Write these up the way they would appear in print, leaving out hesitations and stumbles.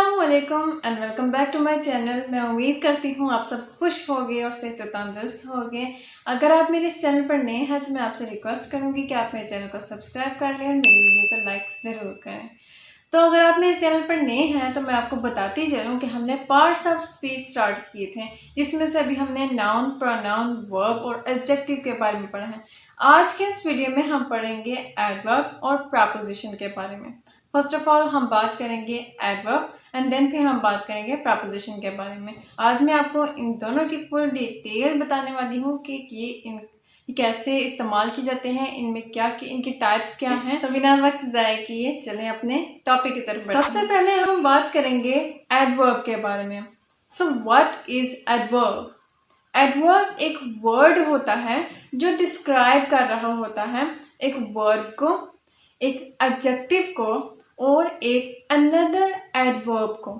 अस्सलामुअलैकुम and welcome back to my channel. मैं उम्मीद करती हूँ आप सब खुश होंगे और सेहत तंदुरुस्त होंगे। अगर आप मेरे इस चैनल पर नए हैं तो मैं आपसे रिक्वेस्ट करूँगी कि आप मेरे चैनल को सब्सक्राइब कर लें और मेरी वीडियो को लाइक ज़रूर करें। तो अगर आप मेरे चैनल पर नए हैं तो मैं आपको बताती चलूँ कि हमने पार्ट्स ऑफ स्पीच स्टार्ट किए थे, जिसमें से अभी हमने नाउन, प्रोनाउन, वर्ब और एडजेक्टिव के बारे में पढ़ा है। आज के इस वीडियो में हम पढ़ेंगे एडवर्ब और प्रपोजिशन के बारे में। फर्स्ट ऑफ ऑल हम बात करेंगे एडवर्ब एंड देन फिर हम बात करेंगे प्रपोजिशन के बारे में। आज मैं आपको इन दोनों की फुल डिटेल बताने वाली हूँ कि ये कैसे इस्तेमाल किए जाते हैं, इनमें क्या इनकी टाइप्स क्या हैं। तो बिना वक्त ज़ाया किए चलें अपने टॉपिक की तरफ। सबसे पहले हम बात करेंगे एडवर्ब के बारे में। So what is adverb? Adverb एक वर्ड होता है जो डिस्क्राइब कर रहा होता है एक वर्ब को, एक एडजेक्टिव को और एक अनदर एडवर्ब को।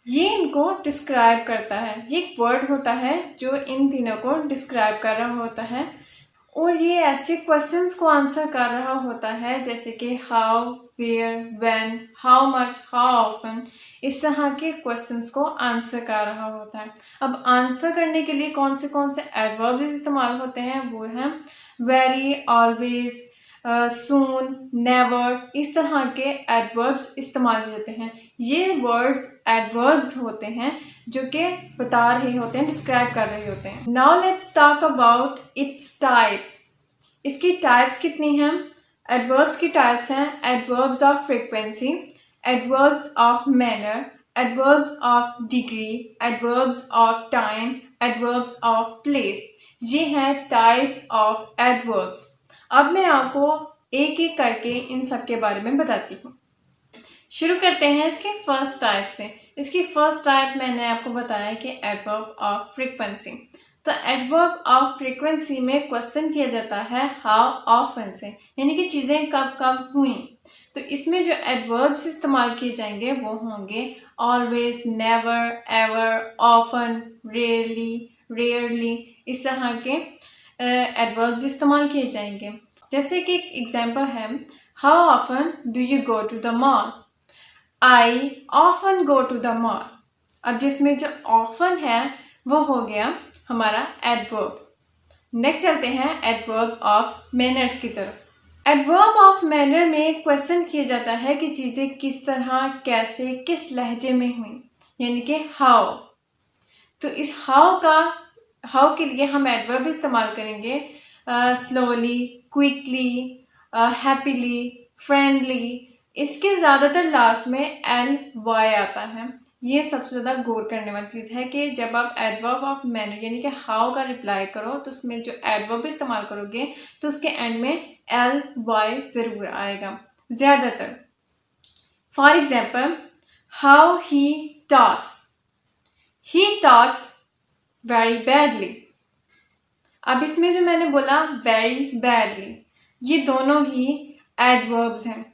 ये इनको डिस्क्राइब करता है। ये एक वर्ड होता है जो इन तीनों को डिस्क्राइब कर रहा होता है और ये ऐसे क्वेश्चंस को आंसर कर रहा होता है जैसे कि how, where, when, how much, how often. इस तरह के क्वेश्चंस को आंसर कर रहा होता है। अब आंसर करने के लिए कौन से एडवर्ब्स इस्तेमाल होते हैं वो हैं वेरी, ऑलवेज, सून, नेवर। इस तरह के एडवर्ब्स इस्तेमाल किए जाते हैं। ये वर्ड्स एडवर्ब्स होते हैं जो कि बता रहे होते हैं, डिस्क्राइब कर रहे होते हैं। Now let's talk about its types. इसकी टाइप्स कितनी हैं? एडवर्ब्स की टाइप्स हैं adverbs of frequency, adverbs of manner, adverbs of degree, adverbs of time, adverbs of place. ये हैं टाइप्स ऑफ एडवर्ब्स। अब मैं आपको एक एक करके इन सब के बारे में बताती हूँ। शुरू करते हैं इसके फर्स्ट टाइप से। इसकी फर्स्ट टाइप मैंने आपको बताया कि एडवर्ब ऑफ फ्रीक्वेंसी। तो एडवर्ब ऑफ फ्रीक्वेंसी में क्वेश्चन किया जाता है हाउ ऑफन से, यानी कि चीज़ें कब कब हुई। तो इसमें जो एडवर्ब्स इस्तेमाल किए जाएंगे वो होंगे always, never, ever, often, rarely, rarely. इस तरह के एडवर्ब्स इस्तेमाल किए जाएंगे। जैसे कि एक एग्जांपल है how often do you go to the mall? I often go to the mall. अब जिसमें जो ऑफन है वो हो गया हमारा एडवर्ब। नेक्स्ट चलते हैं एडवर्ब ऑफ मैनर्स की तरफ। एडवर्ब ऑफ मैनर में क्वेश्चन किया जाता है कि चीज़ें किस तरह, कैसे, किस लहजे में हुई, यानी कि हाउ। तो इस हाउ के लिए हम एडवर्ब इस्तेमाल करेंगे स्लोली, क्विकली, हैप्पीली, फ्रेंडली। इसके ज़्यादातर लास्ट में एल वाई आता है। ये सबसे ज़्यादा गौर करने वाली चीज़ है कि जब आप एडवर्ब ऑफ मैनर यानी कि हाउ का रिप्लाई करो तो उसमें जो एडवर्ब इस्तेमाल करोगे तो उसके एंड में एल वाई ज़रूर आएगा ज़्यादातर। For example how he talks, he talks very badly. अब इसमें जो मैंने बोला वेरी बैडली, ये दोनों ही एडवर्ब्स हैं।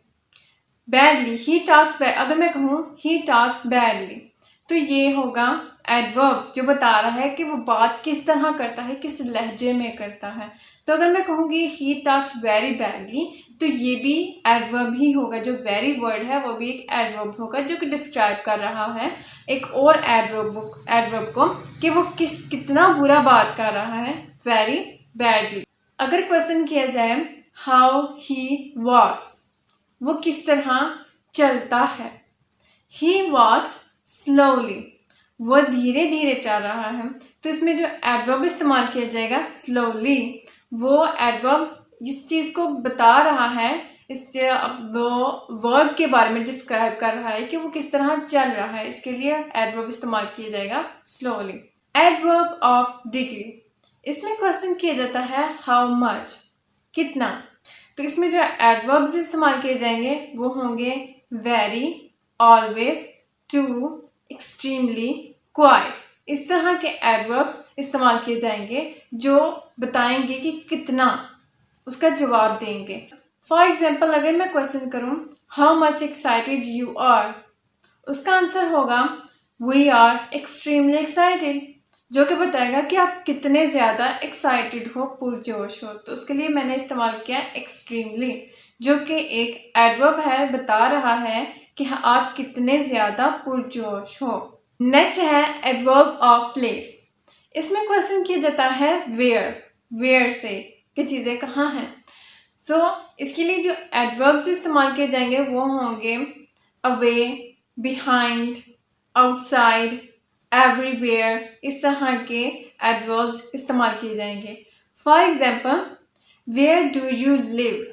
बैडली, ही टॉक्स, अगर मैं कहूँ ही टॉक्स बैडली तो ये होगा एडवर्ब जो बता रहा है कि वो बात किस तरह करता है, किस लहजे में करता है। तो अगर मैं कहूँगी ही टॉक्स वेरी बैडली तो ये भी एडवर्ब ही होगा। जो वेरी वर्ड है वो भी एक एडवर्ब होगा जो कि डिस्क्राइब कर रहा है एक और एडवर्ब को कि वो कितना बुरा बात कर रहा है, वेरी बैडली। अगर क्वेश्चन किया जाए हाउ ही वॉक्स, वो किस तरह चलता है, ही वॉक्स स्लोली, वो धीरे धीरे चल रहा है। तो इसमें जो एडवर्ब इस्तेमाल किया जाएगा स्लोली, वो एडवर्ब जिस चीज़ को बता रहा है, वो वर्ब के बारे में डिस्क्राइब कर रहा है कि वो किस तरह चल रहा है, इसके लिए एडवर्ब इस्तेमाल किया जाएगा स्लोली। एडवर्ब ऑफ डिग्री, इसमें क्वेश्चन किया जाता है हाउ मच, कितना। तो इसमें जो एडवर्ब्स इस्तेमाल किए जाएंगे वो होंगे very, always, too, extremely, quite. इस तरह के एडवर्ब्स इस्तेमाल किए जाएंगे जो बताएंगे कि कितना, उसका जवाब देंगे। फॉर एग्जाम्पल अगर मैं क्वेश्चन करूँ how much excited you are, उसका आंसर होगा वी आर एक्सट्रीमली एक्साइटेड, जो कि बताएगा कि आप कितने ज़्यादा एक्साइटेड हो, पुरजोश हो। तो उसके लिए मैंने इस्तेमाल किया एक्सट्रीमली, जो कि एक एडवर्ब है, बता रहा है कि आप कितने ज़्यादा पुरजोश हो। नेक्स्ट है एडवर्ब ऑफ प्लेस। इसमें क्वेश्चन किया जाता है वेयर से, कि चीज़ें कहाँ हैं। सो इसके लिए जो एडवर्ब्स इस्तेमाल किए जाएंगे वो होंगे अवे, बिहाइंड, आउटसाइड, एवरीवेयर। इस तरह के एडवर्ब्स इस्तेमाल किए जाएंगे। For example, where do you live?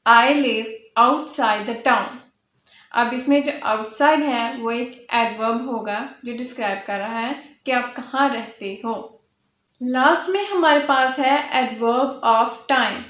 I live outside the town. अब इसमें जो आउटसाइड है वो एक एडवर्ब होगा जो डिस्क्राइब कर रहा है कि आप कहाँ रहते हो। लास्ट में हमारे पास है adverb of time.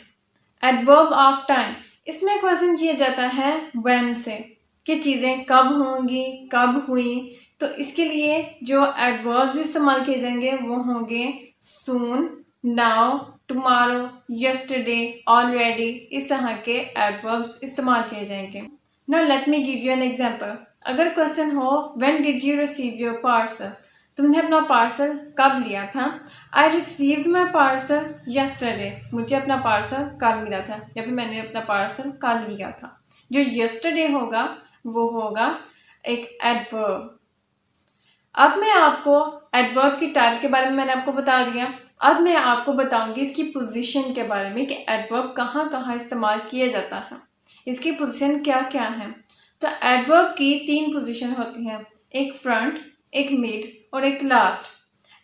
Adverb of time, इसमें क्वेश्चन किया जाता है व्हेन से, कि चीज़ें कब होंगी, कब हुई। तो इसके लिए जो एडवर्ब्स इस्तेमाल किए जाएंगे वो होंगे सून, नाउ, टुमारो, यस्टरडे, ऑलरेडी। इस तरह के एडवर्ब्स इस्तेमाल किए जाएंगे। Now let me give you an example. अगर क्वेश्चन हो when did you receive your parcel? तुमने अपना पार्सल कब लिया था? I received my parcel yesterday. मुझे अपना पार्सल कल मिला था, या फिर मैंने अपना पार्सल कल लिया था। जो यस्टरडे होगा वो होगा एक एडवर्ब। अब मैं आपको एडवर्ब की टाइप के बारे में मैंने आपको बता दिया। अब मैं आपको बताऊंगी इसकी पोजीशन के बारे में, कि एडवर्ब कहाँ कहाँ इस्तेमाल किया जाता है, इसकी पोजीशन क्या क्या है। तो एडवर्ब की 3 पोजीशन होती हैं, एक फ्रंट, एक मिड और एक लास्ट।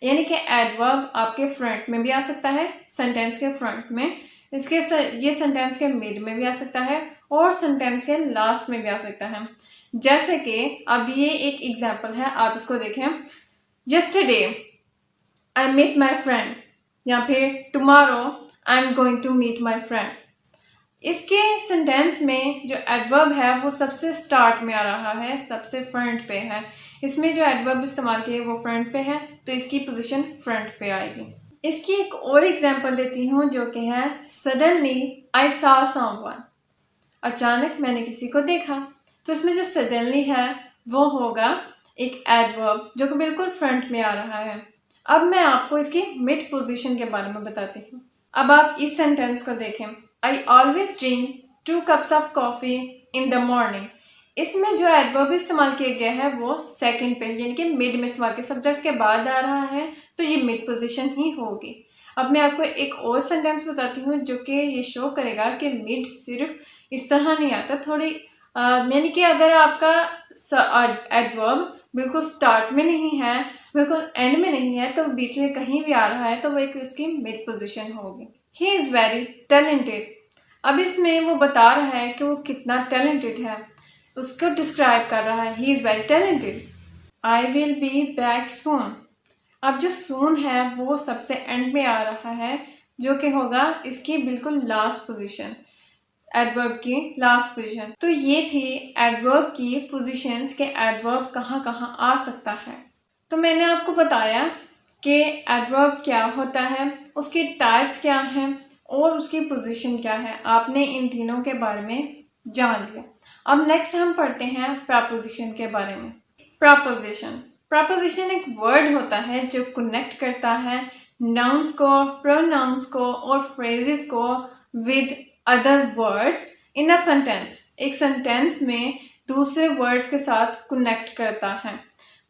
यानी कि एडवर्ब आपके फ्रंट में भी आ सकता है, सेंटेंस के फ्रंट में, ये सेंटेंस के मिड में भी आ सकता है और सेंटेंस के लास्ट में भी आ सकता है। जैसे कि अब ये एक एग्जांपल है, आप इसको देखें। Yesterday I meet my friend, या फिर tomorrow I am going to meet my friend. इसके सेंटेंस में जो एडवर्ब है वो सबसे स्टार्ट में आ रहा है, सबसे फ्रंट पे है। इसमें जो एडवर्ब इस्तेमाल किए वो फ्रंट पे है, तो इसकी पोजीशन फ्रंट पे आएगी। इसकी एक और एग्जांपल देती हूँ जो कि है सडनली आई सॉ समवन। अचानक मैंने किसी को देखा। तो इसमें जो सडनली है वो होगा एक एडवर्ब जो कि बिल्कुल फ्रंट में आ रहा है। अब मैं आपको इसकी मिड पोजीशन के बारे में बताती हूँ। अब आप इस सेंटेंस को देखें, I always drink 2 cups of coffee in the morning. इसमें जो एडवर्ब इस्तेमाल किया गया है वो सेकंड पे, यानी कि मिड में इस्तेमाल किया, सब्जेक्ट के बाद आ रहा है, तो ये मिड पोजीशन ही होगी। अब मैं आपको एक और सेंटेंस बताती हूँ जो कि ये शो करेगा कि मिड सिर्फ इस तरह नहीं आता, थोड़ी यानी कि अगर आपका एडवर्ब बिल्कुल स्टार्ट में नहीं है, बिल्कुल एंड में नहीं है, तो बीच में कहीं भी आ रहा है, तो वो एक उसकी मिड पोजीशन होगी। He is very talented. अब इसमें वो बता रहा है कि वो कितना टैलेंटेड है, उसको डिस्क्राइब कर रहा है। He is very talented. I will be back soon. अब जो सून है वो सबसे एंड में आ रहा है, जो कि होगा इसकी बिल्कुल लास्ट पोजीशन, एडवर्ब की लास्ट पोजीशन। तो ये थी एडवर्ब की पोजीशंस के एडवर्ब कहाँ कहाँ आ सकता है। तो मैंने आपको बताया कि एडवर्ब क्या होता है, उसके टाइप्स क्या हैं और उसकी पोजीशन क्या है। आपने इन तीनों के बारे में जान लिया। अब नेक्स्ट हम पढ़ते हैं प्रपोजिशन के बारे में। प्रपोजिशन एक वर्ड होता है जो कनेक्ट करता है नाउन्स को, प्रोनाउंस को और फ्रेजेस को with other words in a sentence. एक सेंटेंस में दूसरे वर्ड्स के साथ कनेक्ट करता है।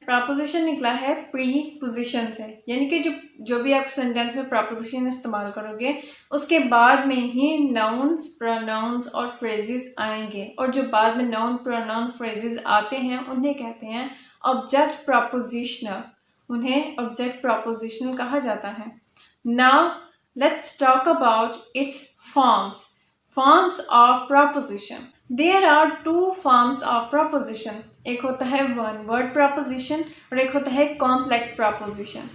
प्रपोजिशन निकला है प्रीपोजिशन से, यानी कि जो भी आप सेंटेंस में प्रपोजिशन इस्तेमाल करोगे उसके बाद में ही नाउन्स, प्रोनाउंस और फ्रेजेस आएंगे, और जो बाद में नाउन, प्रोनाउन, फ्रेजेस आते हैं उन्हें कहते हैं ऑब्जेक्ट प्रपोजिशनल। उन्हें ऑब्जेक्ट प्रपोजिशनल कहा जाता है। Now let's talk about its forms of preposition. There are 2 forms of preposition. एक होता है वन वर्ड प्रपोजिशन और एक होता है कॉम्प्लेक्स प्रपोजिशन।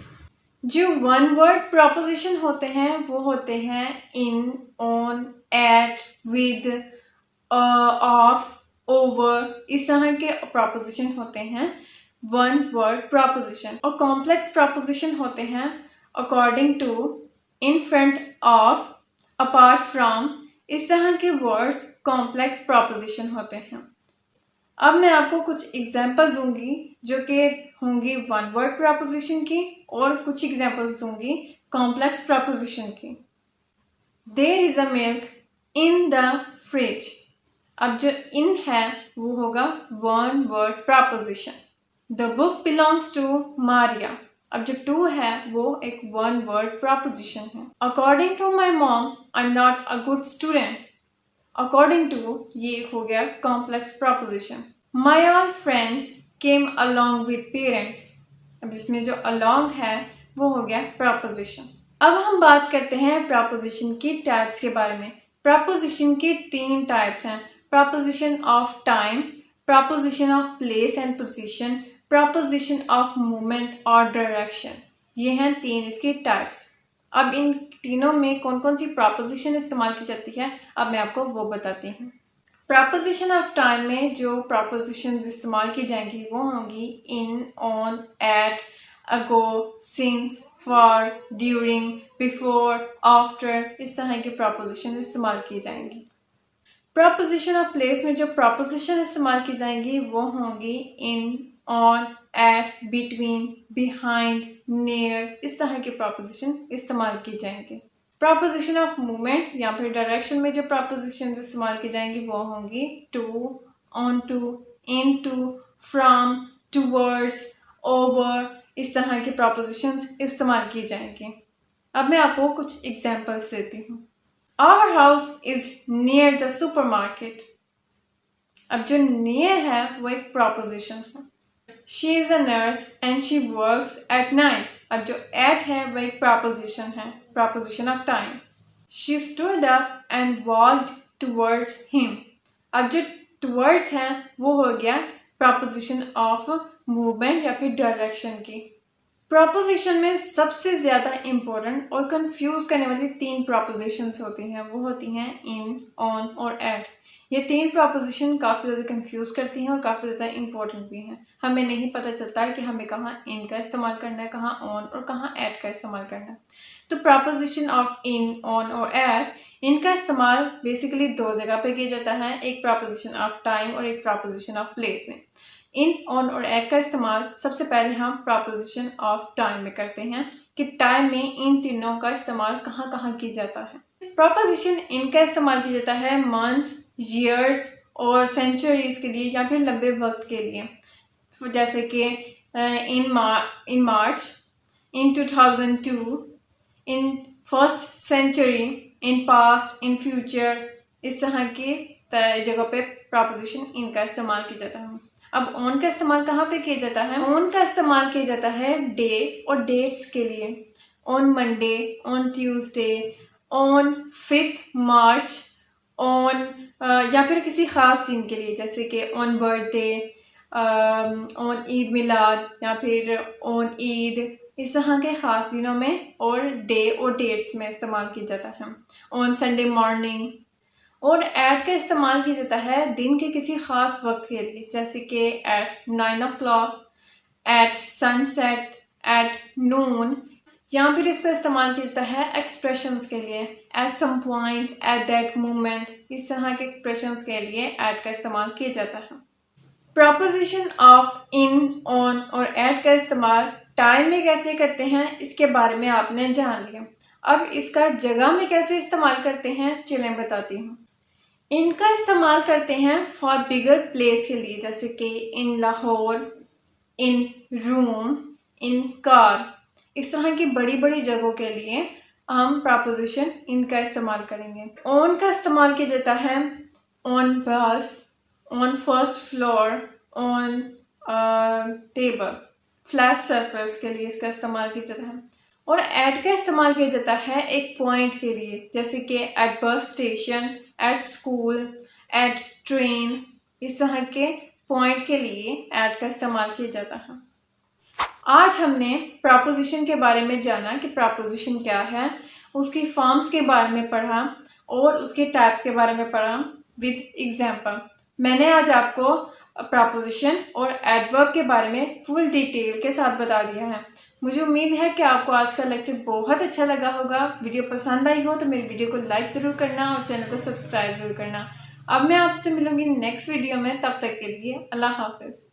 जो वन वर्ड प्रपोजिशन होते हैं वो होते हैं in, on, at, with, of, over. इस तरह के प्रपोजिशन होते हैं वन वर्ड प्रपोजिशन। और कॉम्प्लेक्स प्रपोजिशन होते हैं according to, in front of, apart from. इस तरह के वर्ड्स कॉम्प्लेक्स प्रपोजिशन होते हैं। अब मैं आपको कुछ एग्जाम्पल दूंगी जो कि होंगी वन वर्ड प्रपोजिशन की, और कुछ एग्जाम्पल्स दूंगी कॉम्प्लेक्स प्रपोजिशन की। There is a milk in the fridge. अब जो इन है वो होगा one word preposition. The book belongs to Maria. अब जो टू है वो एक वन वर्ड प्रपोजिशन है। According to my mom I am not a good student. According to ये हो गया complex preposition. My all friends came along with parents. अब जिसमें जो अलोंग है वो हो गया प्रपोजिशन। अब हम बात करते हैं प्रपोजिशन की टाइप्स के बारे में। प्रपोजिशन के 3 टाइप्स हैं। Preposition of time, preposition of place and position, preposition of movement और डायरेक्शन। ये हैं 3 इसके टाइप्स। अब इन तीनों में कौन कौन सी प्रपोजिशन इस्तेमाल की जाती है अब मैं आपको वो बताती हूँ। प्रपोजिशन ऑफ टाइम में जो प्रपोजिशंस इस्तेमाल की जाएंगी वो होंगी in, on, at, ago, since, for, during, before, after, इस तरह की प्रपोजिशन इस्तेमाल की जाएंगी। प्रपोजिशन ऑफ प्लेस में जो प्रपोजिशन इस्तेमाल की जाएंगी वो होंगी in, on, at, between, behind, near, इस तरह की प्रपोजिशन इस्तेमाल की जाएंगी। प्रपोजिशन ऑफ मूवमेंट या फिर डायरेक्शन में जो प्रपोजिशन इस्तेमाल की जाएंगी वो होंगी to, onto, into, from, towards, over, इस तरह की प्रपोजिशंस इस्तेमाल की जाएंगी। अब मैं आपको कुछ एग्जांपल्स देती हूँ। Our house is near the supermarket. अब जो नियर है वो एक प्रपोजिशन है। She is a nurse and she works at night. अब जो एट है वो एक प्रपोजिशन है, preposition of time. She stood up and walked towards him. अब जो टूवर्ड्स है वो हो गया प्रपोजिशन ऑफ मूवमेंट या फिर डायरेक्शन की। प्रपोजिशन में सबसे ज़्यादा इम्पोर्टेंट और कंफ्यूज करने वाली 3 प्रपोजिशंस होती हैं, वो होती हैं इन, ऑन और एट। ये 3 प्रपोजिशन काफ़ी ज़्यादा कंफ्यूज करती हैं और काफ़ी ज़्यादा इम्पोर्टेंट भी हैं। हमें नहीं पता चलता है कि हमें कहाँ इन का इस्तेमाल करना है, कहाँ ऑन और कहाँ एट का इस्तेमाल करना है। तो प्रपोजिशन ऑफ इन, ऑन और एट, इनका इस्तेमाल बेसिकली 2 जगह पे किया जाता है, एक प्रपोजिशन ऑफ टाइम और एक प्रपोजिशन ऑफ प्लेस में। इन, ऑन और एट का इस्तेमाल सबसे पहले हम प्रपोजिशन ऑफ टाइम में करते हैं कि टाइम में इन तीनों का इस्तेमाल कहाँ कहाँ किया जाता है। प्रपोजिशन इन का इस्तेमाल किया जाता है मंथ्स, ईयर्स और सेंचुरीज के लिए या फिर लंबे वक्त के लिए, जैसे कि in March, in 2002, in first century, in past, in future, इस तरह की जगह पे प्रपोजिशन इन का इस्तेमाल किया जाता है। अब ऑन का इस्तेमाल कहाँ पे किया जाता है? ऑन का इस्तेमाल किया जाता है डे और डेट्स के लिए। On Monday, on Tuesday, on 5 March, on या फिर किसी ख़ास दिन के लिए, जैसे कि on birthday, on Eid Milad या फिर ऑन ईद, इस तरह के ख़ास दिनों में और डे और डेट्स में इस्तेमाल किया जाता है। On Sunday morning. और एट का इस्तेमाल किया जाता है दिन के किसी ख़ास वक्त के लिए, जैसे कि at 9 o'clock, at sunset, at noon, या फिर इसका इस्तेमाल किया जाता है एक्सप्रेशंस के लिए, at some point, at that moment, इस तरह के एक्सप्रेशंस के लिए एट का इस्तेमाल किया जाता है। प्रपोजिशन ऑफ इन, ऑन और एट का इस्तेमाल टाइम में कैसे करते हैं इसके बारे में आपने जान लिया। अब इसका जगह में कैसे इस्तेमाल करते हैं चलें बताती हूँ। इनका इस्तेमाल करते हैं फॉर बिगर प्लेस के लिए, जैसे कि in Lahore, in room, in car, इस तरह की बड़ी बड़ी जगहों के लिए हम प्रपोजिशन इनका इस्तेमाल करेंगे। ऑन का इस्तेमाल किया जाता है ऑन बस, on first floor, on table, flat surface के लिए इसका इस्तेमाल किया जाता है। और एट का इस्तेमाल किया जाता है एक पॉइंट के लिए, जैसे कि at bus station, at school, at train, इस तरह के पॉइंट के लिए एट का इस्तेमाल किया जाता है। आज हमने प्रपोजिशन के बारे में जाना कि प्रपोजिशन क्या है, उसकी फॉर्म्स के बारे में पढ़ा और उसके टाइप्स के बारे में पढ़ा विद एग्जाम्पल। मैंने आज आपको प्रपोजिशन और एडवर्ब के बारे में फुल डिटेल के साथ बता दिया है। मुझे उम्मीद है कि आपको आज का लेक्चर बहुत अच्छा लगा होगा। वीडियो पसंद आई हो तो मेरी वीडियो को लाइक ज़रूर करना और चैनल को सब्सक्राइब ज़रूर करना। अब मैं आपसे मिलूंगी नेक्स्ट वीडियो में, तब तक के लिए अल्लाह हाफ़िज़।